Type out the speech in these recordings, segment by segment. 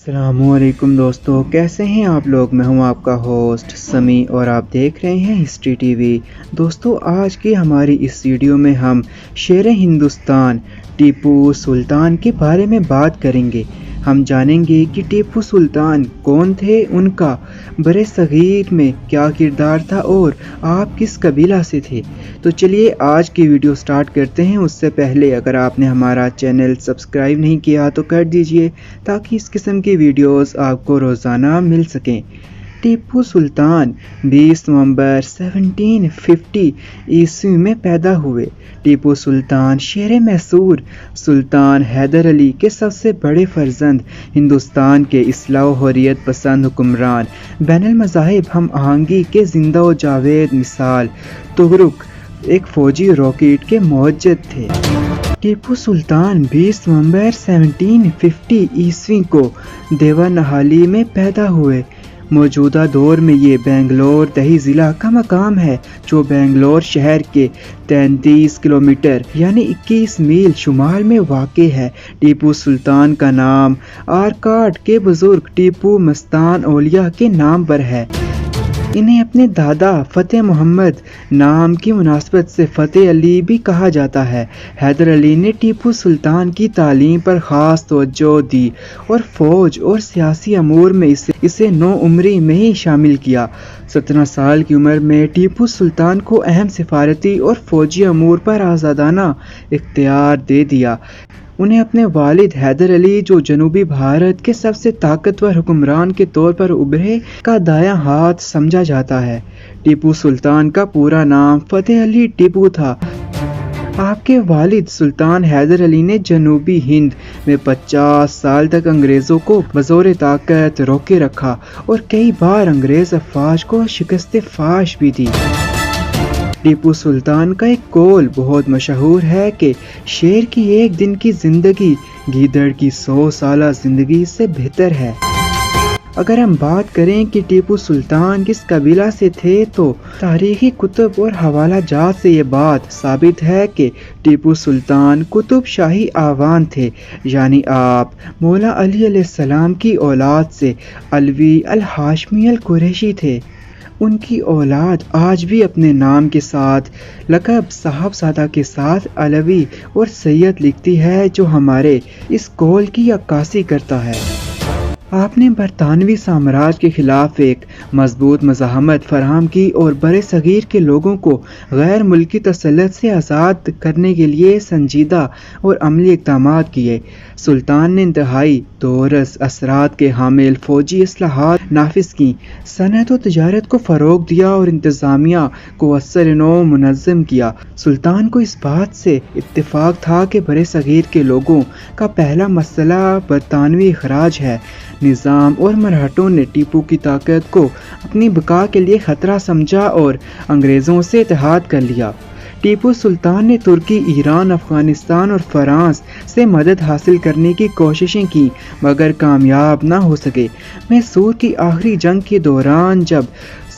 السلام علیکم دوستو، کیسے ہیں آپ لوگ؟ میں ہوں آپ کا ہوسٹ سمی اور آپ دیکھ رہے ہیں ہسٹری ٹی وی۔ دوستو، آج کی ہماری اس ویڈیو میں ہم شیر ہندوستان ٹیپو سلطان کے بارے میں بات کریں گے۔ ہم جانیں گے کہ ٹیپو سلطان کون تھے، ان کا برِ صغیر میں کیا کردار تھا اور آپ کس قبیلہ سے تھے۔ تو چلیے آج کی ویڈیو سٹارٹ کرتے ہیں۔ اس سے پہلے اگر آپ نے ہمارا چینل سبسکرائب نہیں کیا تو کر دیجئے تاکہ اس قسم کی ویڈیوز آپ کو روزانہ مل سکیں۔ ٹیپو سلطان 20 نومبر 1750 عیسوی میں پیدا ہوئے۔ ٹیپو سلطان شیر میسور سلطان حیدر علی کے سب سے بڑے فرزند، ہندوستان کے اصلاح و حریت پسند حکمران، بین المذاہب ہم آہنگی کے زندہ و جاوید مثال، تغرق ایک فوجی راکٹ کے موجد تھے۔ ٹیپو سلطان 20 نومبر 1750 عیسوی کو دیونہالی میں پیدا ہوئے۔ موجودہ دور میں یہ بنگلور دیہی ضلع کا مقام ہے، جو بنگلور شہر کے 33 کلومیٹر یعنی 21 میل شمال میں واقع ہے۔ ٹیپو سلطان کا نام آرکاٹ کے بزرگ ٹیپو مستان اولیا کے نام پر ہے۔ انہیں اپنے دادا فتح محمد نام کی مناسبت سے فتح علی بھی کہا جاتا ہے۔ حیدر علی نے ٹیپو سلطان کی تعلیم پر خاص توجہ دی اور فوج اور سیاسی امور میں اسے نوعمری میں ہی شامل کیا۔ 17 سال کی عمر میں ٹیپو سلطان کو اہم سفارتی اور فوجی امور پر آزادانہ اختیار دے دیا۔ انہیں اپنے والد حیدر علی، جو جنوبی بھارت کے سب سے طاقتور حکمران کے طور پر ابھرے، کا دایاں ہاتھ سمجھا جاتا ہے۔ ٹیپو سلطان کا پورا نام فتح علی ٹیپو تھا۔ آپ کے والد سلطان حیدر علی نے جنوبی ہند میں 50 سال تک انگریزوں کو بزور طاقت روکے رکھا اور کئی بار انگریز افواج کو شکست فاش بھی دی۔ ٹیپو سلطان کا ایک قول بہت مشہور ہے کہ شیر کی ایک دن کی زندگی گیدڑ کی 100 سالہ زندگی سے بہتر ہے۔ اگر ہم بات کریں کہ ٹیپو سلطان کس قبیلہ سے تھے تو تاریخی کتب اور حوالہ جات سے یہ بات ثابت ہے کہ ٹیپو سلطان قطب شاہی آوان تھے، یعنی آپ مولا علی علیہ السلام کی اولاد سے علوی الہاشمی القریشی تھے۔ ان کی اولاد آج بھی اپنے نام کے ساتھ لقب صاحبزادہ کے ساتھ علوی اور سید لکھتی ہے، جو ہمارے اس قول کی عکاسی کرتا ہے۔ آپ نے برطانوی سامراج کے خلاف ایک مضبوط مزاحمت فراہم کی اور برِ صغیر کے لوگوں کو غیر ملکی تسلط سے آزاد کرنے کے لیے سنجیدہ اور عملی اقدامات کیے۔ سلطان نے انتہائی دورس اثرات کے حامل فوجی اصلاحات نافذ کیں، صنعت و تجارت کو فروغ دیا اور انتظامیہ کو اثر نو منظم کیا۔ سلطان کو اس بات سے اتفاق تھا کہ برِ صغیر کے لوگوں کا پہلا مسئلہ برطانوی اخراج ہے۔ نظام اور مرہٹوں نے ٹیپو کی طاقت کو اپنی بقا کے لیے خطرہ سمجھا اور انگریزوں سے اتحاد کر لیا۔ ٹیپو سلطان نے ترکی، ایران، افغانستان اور فرانس سے مدد حاصل کرنے کی کوششیں کی مگر کامیاب نہ ہو سکے۔ میسور کی آخری جنگ کے دوران جب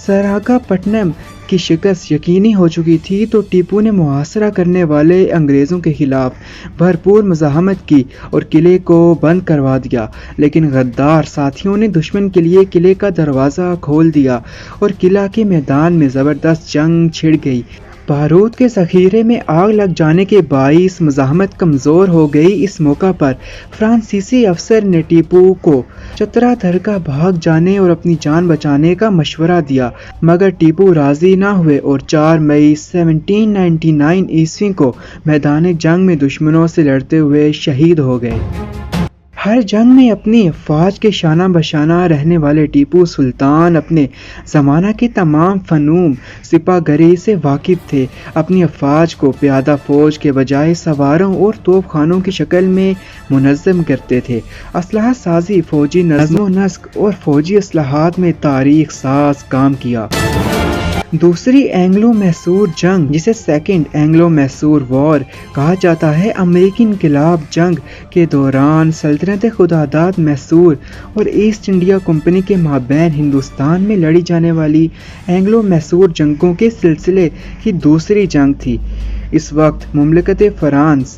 سراغا پٹنم کی شکست یقینی ہو چکی تھی تو ٹیپو نے محاصرہ کرنے والے انگریزوں کے خلاف بھرپور مزاحمت کی اور قلعے کو بند کروا دیا، لیکن غدار ساتھیوں نے دشمن کے لیے قلعے کا دروازہ کھول دیا اور قلعہ کے میدان میں زبردست جنگ چھڑ گئی۔ بارود کے ذخیرے میں آگ لگ جانے کے باعث مزاحمت کمزور ہو گئی۔ اس موقع پر فرانسیسی افسر نے ٹیپو کو چترا درگاہ بھاگ جانے اور اپنی جان بچانے کا مشورہ دیا، مگر ٹیپو راضی نہ ہوئے اور 4 مئی 1799 عیسوی کو میدان جنگ میں دشمنوں سے لڑتے ہوئے شہید ہو گئے۔ ہر جنگ میں اپنی افواج کے شانہ بشانہ رہنے والے ٹیپو سلطان اپنے زمانہ کے تمام فنون سپہ گری سے واقف تھے۔ اپنی افواج کو پیادہ فوج کے بجائے سواروں اور توپ خانوں کی شکل میں منظم کرتے تھے۔ اسلحہ سازی، فوجی نظم و نسق اور فوجی اصلاحات میں تاریخ ساز کام کیا۔ دوسری اینگلو میسور جنگ، جسے سیکنڈ اینگلو میسور وار کہا جاتا ہے، امریکی انقلاب جنگ کے دوران سلطنت خداداد میسور اور ایسٹ انڈیا کمپنی کے مابین ہندوستان میں لڑی جانے والی اینگلو میسور جنگوں کے سلسلے کی دوسری جنگ تھی۔ اس وقت مملکت فرانس